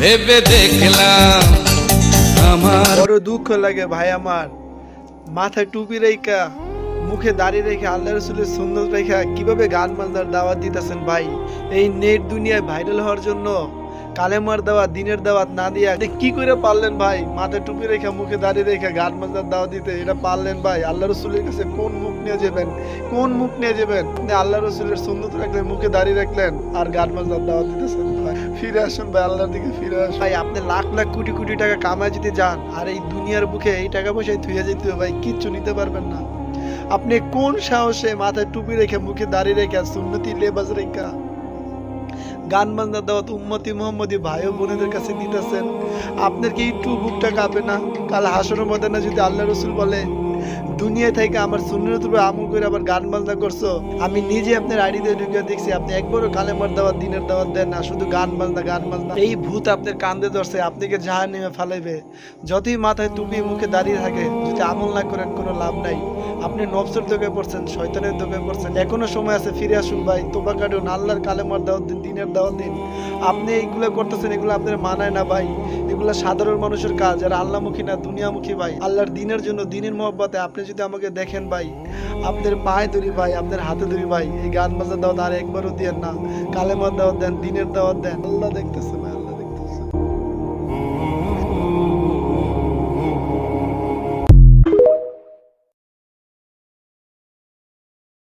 ভেবে দেখলাম আমার বড় দুঃখ লাগে ভাই আমার, মাথায় টুপি রেখা মুখে দাঁড়িয়ে রেখে আল্লাহ রসুলের সুন্নত রেখা কিভাবে গান বাজনার দাওয়াত দিতেছেন ভাই। এই নেট দুনিয়ায় ভাইরাল হওয়ার জন্য কালেমার দাওয়াত দিনের দাওয়াত না দিয়ে কি করে পারলেন ভাই মাথায় টুপি রেখা মুখে দাঁড়িয়ে রেখা গান বাজনার দাওয়াত দিতে? এটা পারলেন ভাই? আল্লাহ রসুলের কাছে কোন মুখ নিয়ে যাবেন, কোন মুখ নিয়ে যাবেন? আল্লাহ রসুলের সুন্নত রাখলেন, মুখে দাঁড়িয়ে রাখলেন, আর গান বাজনার দাওয়াত দিতেছেন ভাই। ফিরে আসুন ভাই, আল্লাহর দিকে ফিরে আসুন ভাই। আপনি লাখ লাখ কোটি কোটি টাকা কামায় যদি যান আর এই দুনিয়ার বুকে এই টাকা পয়সায় থুয়ে যেতে হবে ভাই, কিচ্ছু নিতে পারবেন না। আপনি কোন সাহসে মাথায় টুপি রেখে মুখে দাঁড়িয়ে রেখে সুন্নতি লেবাস রেখা গান বাজনা দাওয়াত উম্মতি মুহাম্মদী ভাই ও বোনেদের কাছে দিতেছেন? আপনার কি একটু বুকটা কাঁপে না? কাল হাসরের ময়দানে যদি আল্লাহ রসুল বলে দুনিয়া থেকে আমার সুন্নতের উপর আমল করে আবার গান বাজনা করছো, আমি নিজে আপনার আইডিতে ঢুকে দেখছি আপনি একবারও কালেমার দাওয়াত দিনের দাওয়াত দেন না, শুধু গান বাজনা গান বাজনা। এই ভূত আপনার কান্দে ধরছে, আপনাকে জাহান্নামে ফালাইবে। যতই মাথায় টুপি মুখে দাঁড়িয়ে থাকে, যদি আমল না করেন কোনো লাভ নাই। আপনি নফসের দোকে পড়ছেন, শয়তানের দোকে পড়ছেন। এখনো সময় আছে, ফিরে আসুন ভাই, তোবা কাটুন, আল্লাহর কালেমার দাওয়াত দিন, দিনের দাওয়াত দিন। আপনি এইগুলো করতেছেন, এগুলো আপনার মানায় না ভাই। এগুলো সাধারণ মানুষের কাজ, যারা আল্লাহমুখী না দুনিয়ামুখী ভাই। আল্লাহর দিনের জন্য, দিনের মহব্বতে আপনি যদি আমাকে দেখেন ভাই, আপনার পায়ে ধরি ভাই, আপনার হাতে ধরি ভাই, এই গান বাজার দাওয়াত আর একবারও দেন না। কালেমার দাওয়াত দেন, দিনের দাওয়াত দেন, আল্লাহ দেখতেছে ভাই।